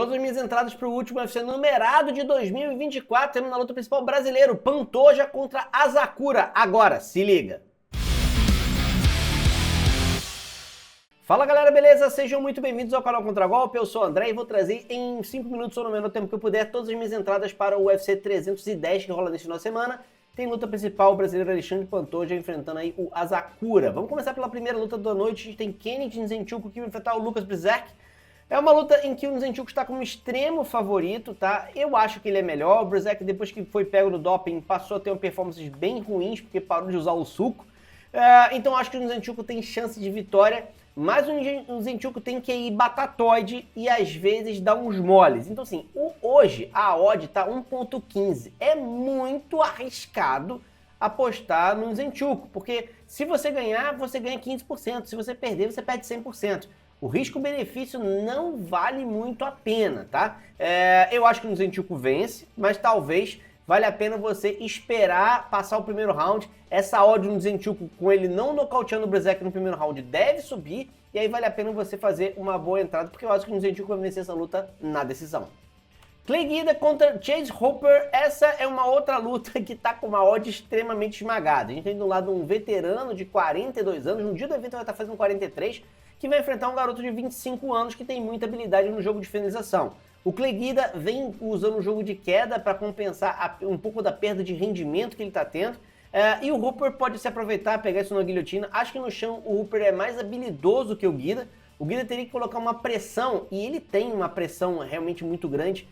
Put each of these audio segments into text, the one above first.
Todas as minhas entradas para o último UFC numerado de 2024, temos na luta principal brasileiro, Pantoja contra Asakura. Agora, se liga! Fala galera, beleza? Sejam muito bem-vindos ao canal Contragolpe, eu sou o André e vou trazer em 5 minutos ou no menor tempo que eu puder todas as minhas entradas para o UFC 310 que rola neste final de semana. Tem luta principal, o brasileiro Alexandre Pantoja enfrentando aí o Asakura. Vamos começar pela primeira luta da noite, a gente tem Kennedy Nzechukwu que vai enfrentar o Lucas Brzezinski. É uma luta em que o Nzechukwu está como extremo favorito, tá? Eu acho que ele é melhor. O Brzezinski, depois que foi pego no doping, passou a ter performances bem ruins, porque parou de usar o suco. Então acho que o Nzechukwu tem chance de vitória, mas o Nzechukwu tem que ir batatoide e às vezes dar uns moles. Então assim, hoje a odd tá 1.15. É muito arriscado apostar no Nzechukwu, porque se você ganhar, você ganha 15%. Se você perder, você perde 100%. O risco-benefício não vale muito a pena, tá? Eu acho que o Nzechukwu vence, mas talvez vale a pena você esperar passar o primeiro round. Essa odd do Nzechukwu, com ele não nocauteando o Brzezinski no primeiro round, deve subir, e aí vale a pena você fazer uma boa entrada, porque eu acho que o Nzechukwu vai vencer essa luta na decisão. Clay Guida contra Chase Hooper, essa é uma outra luta que tá com uma odd extremamente esmagada. A gente tem do lado um veterano de 42 anos, no dia do evento vai estar fazendo 43, que vai enfrentar um garoto de 25 anos que tem muita habilidade no jogo de finalização. O Clay Guida vem usando o jogo de queda para compensar um pouco da perda de rendimento que ele está tendo. E o Hooper pode se aproveitar, pegar isso na guilhotina. Acho que no chão o Hooper é mais habilidoso que o Guida. O Guida teria que colocar uma pressão, e ele tem uma pressão realmente muito grande.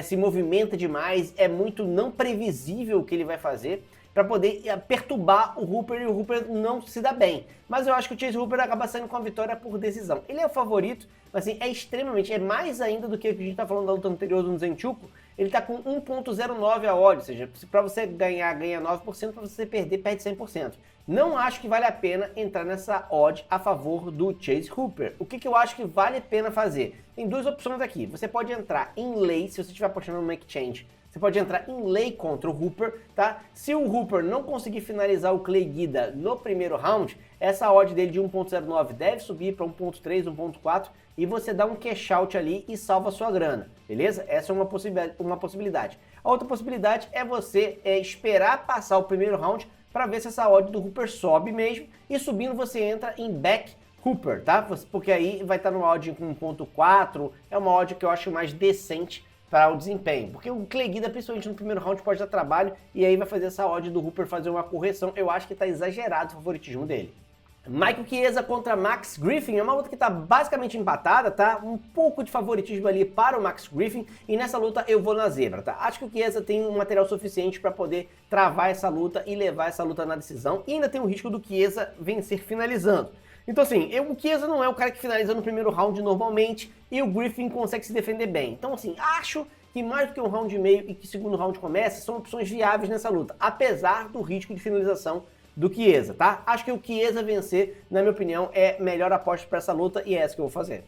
Se movimenta demais, é muito não previsível o que ele vai fazer, para poder perturbar o Hooper, e o Hooper não se dá bem. Mas eu acho que o Chase Hooper acaba saindo com a vitória por decisão. Ele é o favorito, mas assim, é mais ainda do que a gente está falando da luta anterior do Nzechukwu. Ele está com 1.09 a odd, ou seja, para você ganhar, ganha 9%, para você perder, perde 100%. Não acho que vale a pena entrar nessa odd a favor do Chase Hooper. O que eu acho que vale a pena fazer? Tem duas opções aqui. Você pode entrar em lay, se você estiver apostando no exchange. Você pode entrar em lay contra o Hooper, tá? Se o Hooper não conseguir finalizar o Clay Guida no primeiro round, essa odd dele de 1.09 deve subir para 1.3, 1.4 e você dá um cash out ali e salva a sua grana, beleza? Essa é uma possibilidade. A outra possibilidade é você esperar passar o primeiro round para ver se essa odd do Hooper sobe mesmo, e subindo você entra em back Hooper, tá? Porque aí vai estar numa odd com 1.4, é uma odd que eu acho mais decente para o desempenho, porque o Clay Guida, principalmente no primeiro round, pode dar trabalho, e aí vai fazer essa odd do Hooper fazer uma correção. Eu acho que está exagerado o favoritismo dele. Michael Chiesa contra Max Griffin é uma luta que está basicamente empatada, tá? Um pouco de favoritismo ali para o Max Griffin, e nessa luta eu vou na zebra, tá? Acho que o Chiesa tem um material suficiente para poder travar essa luta e levar essa luta na decisão, e ainda tem o risco do Chiesa vencer finalizando. Então assim, o Chiesa não é o cara que finaliza no primeiro round normalmente, e o Griffin consegue se defender bem. Então assim, acho que mais do que um round e meio e que o segundo round comece, são opções viáveis nessa luta, apesar do risco de finalização do Chiesa, tá? Acho que o Chiesa vencer, na minha opinião, é melhor aposta para essa luta, e é essa que eu vou fazer.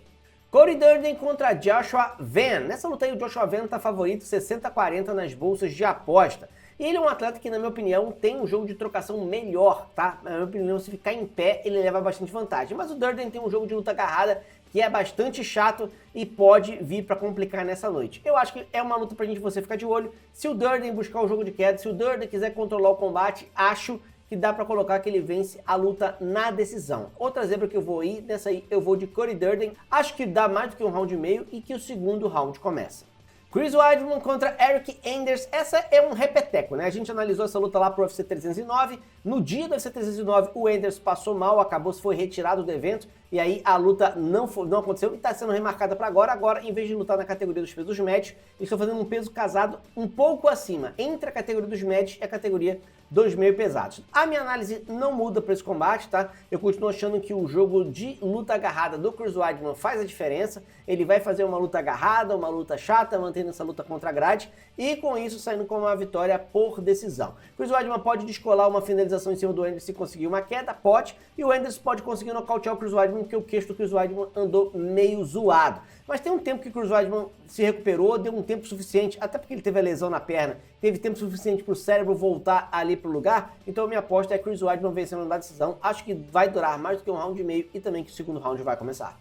Cody Durden contra Joshua Van. Nessa luta aí o Joshua Van tá favorito 60-40 nas bolsas de aposta. E ele é um atleta que, na minha opinião, tem um jogo de trocação melhor, tá? Na minha opinião, se ficar em pé, ele leva bastante vantagem. Mas o Durden tem um jogo de luta agarrada que é bastante chato e pode vir para complicar nessa noite. Eu acho que é uma luta pra gente você ficar de olho. Se o Durden buscar o jogo de queda, se o Durden quiser controlar o combate, acho que dá para colocar que ele vence a luta na decisão. Outra zebra que eu vou ir, nessa aí eu vou de Cody Durden. Acho que dá mais do que um round e meio e que o segundo round começa. Chris Weidman contra Eric Anders, essa é um repeteco, né? A gente analisou essa luta lá pro UFC 309, no dia do UFC 309 o Anders passou mal, foi retirado do evento, e aí a luta não aconteceu e tá sendo remarcada para agora, em vez de lutar na categoria dos pesos médios, eles estão fazendo um peso casado um pouco acima, entre a categoria dos médios e a categoria dos meio pesados. A minha análise não muda para esse combate, tá? Eu continuo achando que o jogo de luta agarrada do Chris Weidman faz a diferença, ele vai fazer uma luta agarrada, uma luta chata, mantendo essa luta contra a grade, e com isso saindo com uma vitória por decisão. Chris Weidman pode descolar uma finalização em cima do Anderson se conseguir uma queda, pode, e o Anderson pode conseguir nocautear o Chris Weidman, porque o queixo do Chris Weidman andou meio zoado. Mas tem um tempo que o Chris Weidman se recuperou, deu um tempo suficiente, até porque ele teve a lesão na perna, teve tempo suficiente para o cérebro voltar ali pro lugar, então a minha aposta é Chris Weidman vencendo na decisão. Acho que vai durar mais do que um round e meio e também que o segundo round vai começar.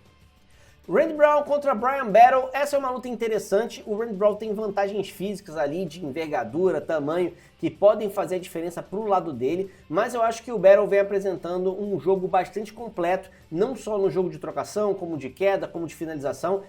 Randy Brown contra Bryan Battle, essa é uma luta interessante. O Randy Brown tem vantagens físicas ali, de envergadura, tamanho, que podem fazer a diferença pro lado dele, mas eu acho que o Battle vem apresentando um jogo bastante completo, não só no jogo de trocação, como de queda, como de finalização.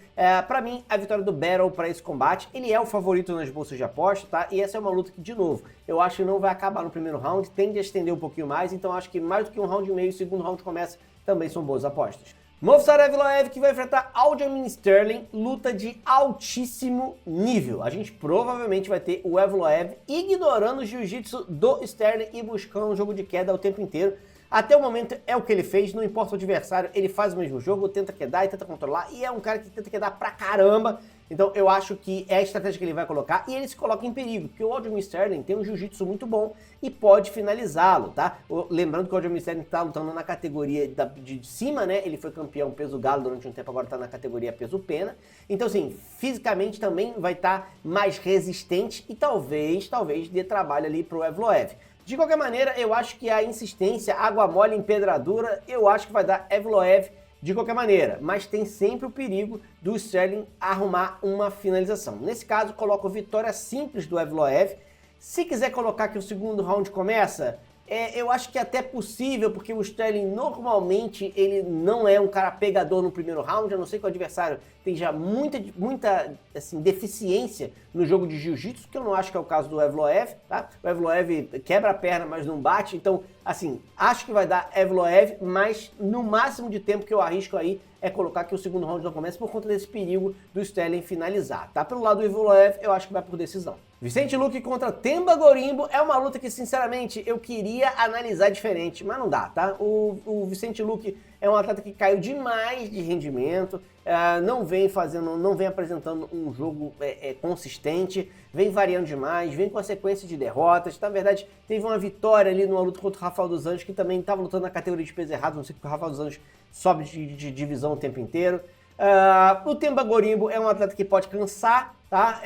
Pra mim, a vitória do Battle para esse combate, ele é o favorito nas bolsas de aposta, tá? E essa é uma luta que, de novo, eu acho que não vai acabar no primeiro round, tende a estender um pouquinho mais, então acho que mais do que um round e meio, o segundo round começa, também são boas apostas. Movsar Evloev que vai enfrentar Aljamain Sterling, luta de altíssimo nível. A gente provavelmente vai ter o Evloev ignorando o jiu-jitsu do Sterling e buscando um jogo de queda o tempo inteiro. Até o momento é o que ele fez, não importa o adversário, ele faz o mesmo jogo, tenta quedar e tenta controlar, e é um cara que tenta quedar pra caramba. Então eu acho que é a estratégia que ele vai colocar, e ele se coloca em perigo, porque o Aljamain Sterling tem um jiu-jitsu muito bom e pode finalizá-lo, tá? Lembrando que o Aljamain Sterling tá lutando na categoria de cima, né? Ele foi campeão peso galo durante um tempo, agora tá na categoria peso pena. Então assim, fisicamente também vai estar mais resistente e talvez dê trabalho ali pro Evloev. De qualquer maneira, eu acho que a insistência, água mole, empedradura, eu acho que vai dar Evloev de qualquer maneira, mas tem sempre o perigo do Sterling arrumar uma finalização. Nesse caso, coloco vitória simples do Evloev. Se quiser colocar que o segundo round começa, eu acho que é até possível, porque o Sterling normalmente ele não é um cara pegador no primeiro round, a não ser que o adversário tenha muita assim, deficiência no jogo de jiu-jitsu, que eu não acho que é o caso do Evloev, tá? O Evloev quebra a perna, mas não bate, então, assim, acho que vai dar Evloev, mas no máximo de tempo que eu arrisco aí é colocar que o segundo round não comece por conta desse perigo do Sterling finalizar, tá? Pelo lado do Evloev, eu acho que vai por decisão. Vicente Luque contra Themba Gorimbo é uma luta que, sinceramente, eu queria analisar diferente, mas não dá, tá? O Vicente Luque é um atleta que caiu demais de rendimento, não vem apresentando um jogo consistente, vem variando demais, vem com a sequência de derrotas. Na verdade, teve uma vitória ali numa luta contra o Rafael dos Anjos, que também estava lutando na categoria de peso errado, não sei porque o Rafael dos Anjos sobe de divisão o tempo inteiro. O Themba Gorimbo é um atleta que pode cansar, tá?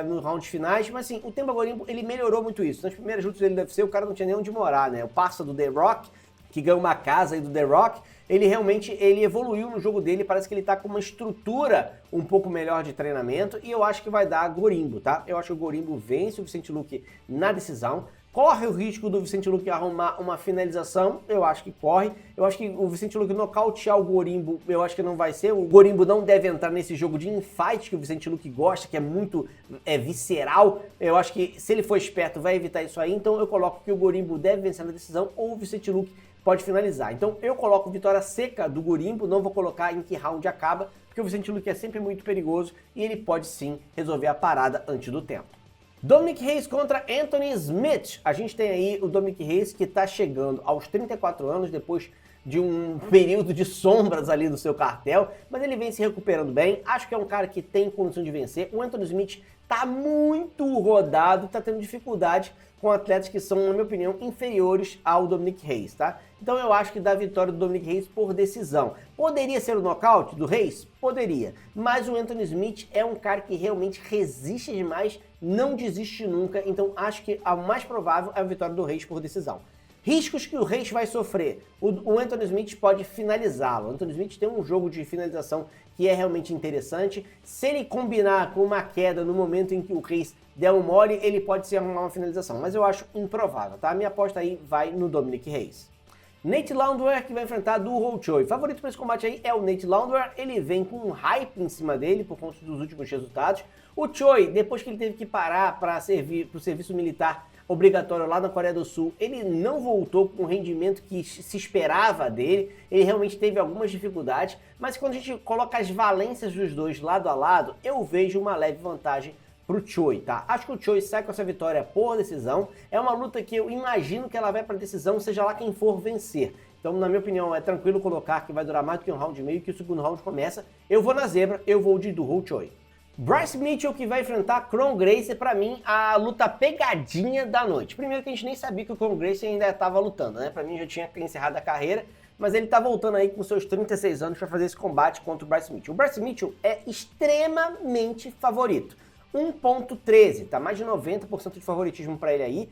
Nos rounds finais, mas assim, o Themba Gorimbo, ele melhorou muito isso. Nas primeiras lutas dele deve ser, o cara não tinha nem onde morar, né? O parça do The Rock, que ganhou uma casa aí do The Rock, ele realmente evoluiu no jogo dele, parece que ele tá com uma estrutura um pouco melhor de treinamento, e eu acho que vai dar Gorimbo, tá? Eu acho que o Gorimbo vence o Vicente Luque na decisão. Corre o risco do Vicente Luque arrumar uma finalização, eu acho que corre. Eu acho que o Vicente Luque nocautear o Gorimbo, eu acho que não vai ser. O Gorimbo não deve entrar nesse jogo de infight que o Vicente Luque gosta, que é muito visceral. Eu acho que se ele for esperto vai evitar isso aí, então eu coloco que o Gorimbo deve vencer na decisão ou o Vicente Luque pode finalizar. Então eu coloco vitória seca do Gorimbo, não vou colocar em que round acaba, porque o Vicente Luque é sempre muito perigoso e ele pode sim resolver a parada antes do tempo. Dominick Reyes contra Anthony Smith. A gente tem aí o Dominick Reyes que está chegando aos 34 anos, depois de um período de sombras ali no seu cartel, mas ele vem se recuperando bem. Acho que é um cara que tem condição de vencer. O Anthony Smith está muito rodado, está tendo dificuldade com atletas que são, na minha opinião, inferiores ao Dominick Reyes, tá? Então eu acho que dá vitória do Dominick Reyes por decisão. Poderia ser o nocaute do Reyes? Poderia. Mas o Anthony Smith é um cara que realmente resiste demais, não desiste nunca, então acho que a mais provável é a vitória do Reyes por decisão. Riscos que o Reyes vai sofrer. O Anthony Smith pode finalizá-lo. O Anthony Smith tem um jogo de finalização que é realmente interessante. Se ele combinar com uma queda no momento em que o Reyes der um mole, ele pode se arrumar uma finalização. Mas eu acho improvável, tá? A minha aposta aí vai no Dominick Reyes. Nate Landwehr que vai enfrentar Doo Ho Choi. Favorito para esse combate aí é o Nate Landwehr. Ele vem com um hype em cima dele por conta dos últimos resultados. O Choi, depois que ele teve que parar para servir para o serviço militar obrigatório lá na Coreia do Sul, ele não voltou com o rendimento que se esperava dele, ele realmente teve algumas dificuldades, mas quando a gente coloca as valências dos dois lado a lado, eu vejo uma leve vantagem pro Choi, tá? Acho que o Choi sai com essa vitória por decisão, é uma luta que eu imagino que ela vai pra decisão, seja lá quem for vencer. Então, na minha opinião, é tranquilo colocar que vai durar mais do que um round e meio, que o segundo round começa. Eu vou na zebra, eu vou de Doo Ho Choi. Bryce Mitchell que vai enfrentar Kron Gracie, pra mim, a luta pegadinha da noite. Primeiro que a gente nem sabia que o Kron Gracie ainda estava lutando, né? Pra mim já tinha encerrado a carreira, mas ele tá voltando aí com seus 36 anos para fazer esse combate contra o Bryce Mitchell. O Bryce Mitchell é extremamente favorito. 1.13, tá mais de 90% de favoritismo para ele aí.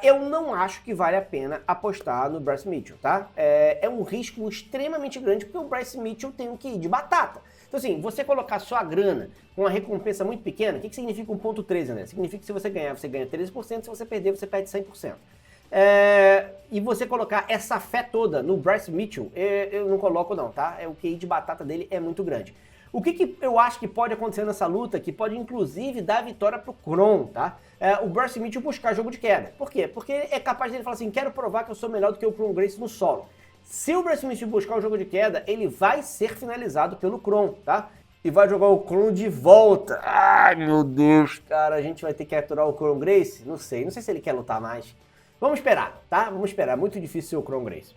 Eu não acho que vale a pena apostar no Bryce Mitchell, tá? É um risco extremamente grande porque o Bryce Mitchell tem um QI de batata. Então assim, você colocar sua grana com uma recompensa muito pequena, o que significa 1.13, né? Significa que se você ganhar, você ganha 13%, se você perder, você perde 100%. E você colocar essa fé toda no Bryce Mitchell, eu não coloco não, tá? O QI de batata dele é muito grande. O que eu acho que pode acontecer nessa luta, que pode inclusive dar vitória pro Kron, tá? O Bryce Mitchell buscar jogo de queda. Por quê? Porque é capaz dele falar assim, quero provar que eu sou melhor do que o Kron Gracie no solo. Se o Bryce Mitchell buscar o jogo de queda, ele vai ser finalizado pelo Kron, tá? E vai jogar o Kron de volta. Ai, meu Deus, cara, a gente vai ter que aturar o Kron Gracie? Não sei se ele quer lutar mais. Vamos esperar, tá? Vamos esperar. Muito difícil ser o Kron Gracie.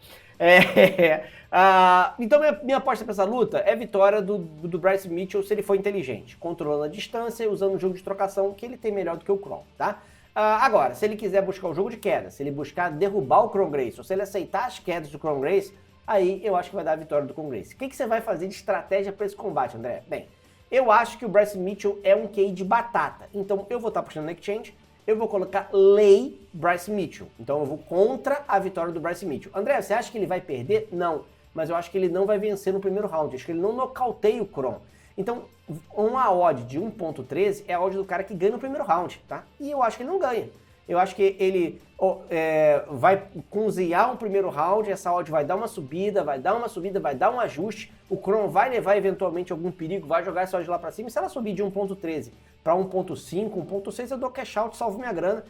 Então minha aposta para essa luta é vitória do Bryce Mitchell se ele for inteligente, controlando a distância e usando o jogo de trocação que ele tem melhor do que o Kron, tá? Agora, se ele quiser buscar o jogo de queda, se ele buscar derrubar o Kron Gracie, ou se ele aceitar as quedas do Kron Gracie, aí eu acho que vai dar a vitória do Kron Gracie. O que você vai fazer de estratégia para esse combate, André? Bem, eu acho que o Bryce Mitchell é um QI de batata, então eu vou estar puxando no exchange, eu vou colocar lay Bryce Mitchell. Então eu vou contra a vitória do Bryce Mitchell. André, você acha que ele vai perder? Não. Mas eu acho que ele não vai vencer no primeiro round. Acho que ele não nocauteia o Kron. Então, uma odd de 1.13 é a odd do cara que ganha no primeiro round, tá? E eu acho que ele não ganha. Eu acho que ele vai cozinhar um primeiro round, essa odd vai dar uma subida, vai dar um ajuste, o Kron vai levar eventualmente algum perigo, vai jogar essa odd lá pra cima, e se ela subir de 1.13 para 1.5, 1.6, eu dou cash out, salvo minha grana.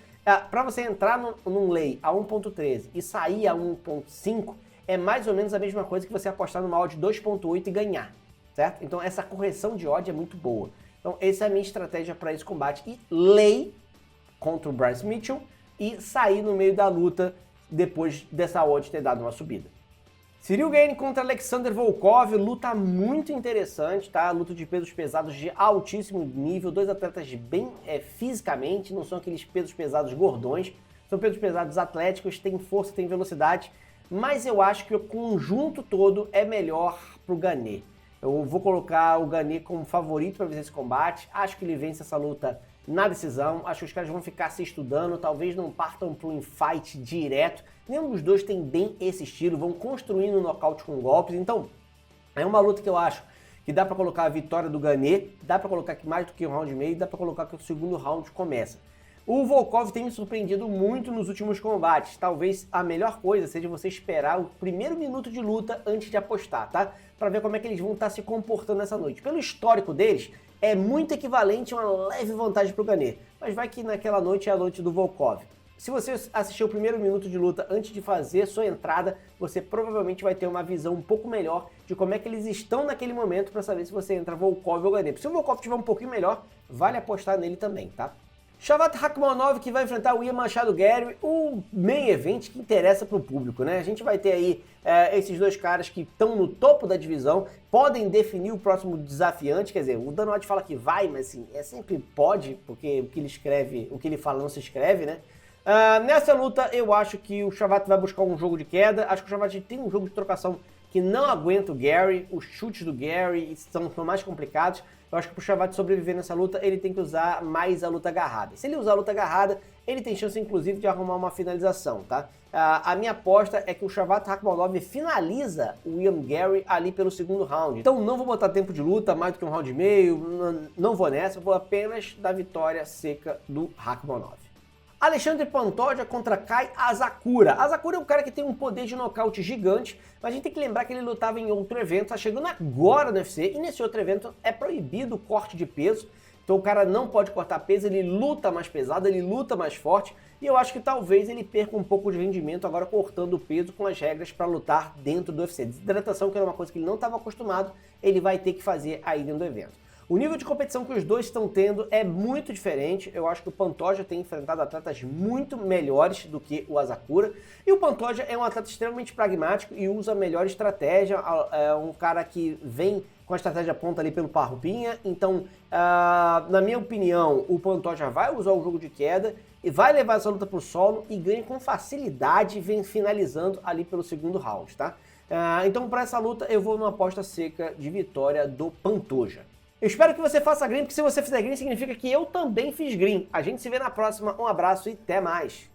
Para você entrar num lay a 1.13 e sair a 1.5, é mais ou menos a mesma coisa que você apostar numa odd 2.8 e ganhar, certo? Então essa correção de odd é muito boa. Então essa é a minha estratégia para esse combate. E lay contra o Bryce Mitchell e sair no meio da luta depois dessa odd ter dado uma subida. Cyril Gane contra Alexander Volkov, luta muito interessante, tá? Luta de pesos pesados de altíssimo nível, dois atletas bem fisicamente, não são aqueles pesos pesados gordões, são pesos pesados atléticos, tem força, tem velocidade, mas eu acho que o conjunto todo é melhor pro Gane. Eu vou colocar o Gane como favorito para vencer esse combate, acho que ele vence essa luta na decisão, acho que os caras vão ficar se estudando, talvez não partam para um fight direto, nenhum dos dois tem bem esse estilo, vão construindo o nocaute com golpes, então é uma luta que eu acho que dá para colocar a vitória do Gane, dá para colocar que mais do que um round e meio, dá para colocar que o segundo round começa. O Volkov tem me surpreendido muito nos últimos combates, talvez a melhor coisa seja você esperar o primeiro minuto de luta antes de apostar, tá? Para ver como é que eles vão estar se comportando nessa noite. Pelo histórico deles, é muito equivalente a uma leve vantagem para o Gane, mas vai que naquela noite é a noite do Volkov. Se você assistir o primeiro minuto de luta antes de fazer sua entrada, você provavelmente vai ter uma visão um pouco melhor de como é que eles estão naquele momento para saber se você entra Volkov ou Gane. Se o Volkov estiver um pouquinho melhor, vale apostar nele também, tá? Shavkat Rakhmonov que vai enfrentar o Ian Machado Garry, o main event que interessa para o público, né? A gente vai ter aí esses dois caras que estão no topo da divisão, podem definir o próximo desafiante, quer dizer, o Dan White fala que vai, mas assim, sempre pode, porque o que ele escreve, o que ele fala não se escreve, né? Nessa luta eu acho que o Shavkat vai buscar um jogo de queda, acho que o Shavkat tem um jogo de trocação que não aguenta o Garry, os chutes do Garry são mais complicados. Eu acho que pro Shavkat sobreviver nessa luta, ele tem que usar mais a luta agarrada. Se ele usar a luta agarrada, ele tem chance, inclusive, de arrumar uma finalização, tá? A minha aposta é que o Shavkat Rakhmonov finaliza o Ian Garry ali pelo segundo round. Então não vou botar tempo de luta, mais do que um round e meio, não vou nessa, vou apenas dar vitória seca do Rakhmonov. Alexandre Pantoja contra Kai Asakura. Asakura é um cara que tem um poder de nocaute gigante, mas a gente tem que lembrar que ele lutava em outro evento, tá chegando agora no UFC, e nesse outro evento é proibido o corte de peso, então o cara não pode cortar peso, ele luta mais pesado, ele luta mais forte, e eu acho que talvez ele perca um pouco de rendimento agora cortando o peso com as regras para lutar dentro do UFC. Desidratação, que era uma coisa que ele não estava acostumado, ele vai ter que fazer aí dentro do evento. O nível de competição que os dois estão tendo é muito diferente. Eu acho que o Pantoja tem enfrentado atletas muito melhores do que o Asakura. E o Pantoja é um atleta extremamente pragmático e usa a melhor estratégia. É um cara que vem com a estratégia ponta ali pelo Parrupinha. Então, na minha opinião, o Pantoja vai usar o jogo de queda e vai levar essa luta para o solo e ganha com facilidade, vem finalizando ali pelo segundo round, tá? Então, para essa luta, eu vou numa aposta seca de vitória do Pantoja. Eu espero que você faça green, porque se você fizer green, significa que eu também fiz green. A gente se vê na próxima, um abraço e até mais!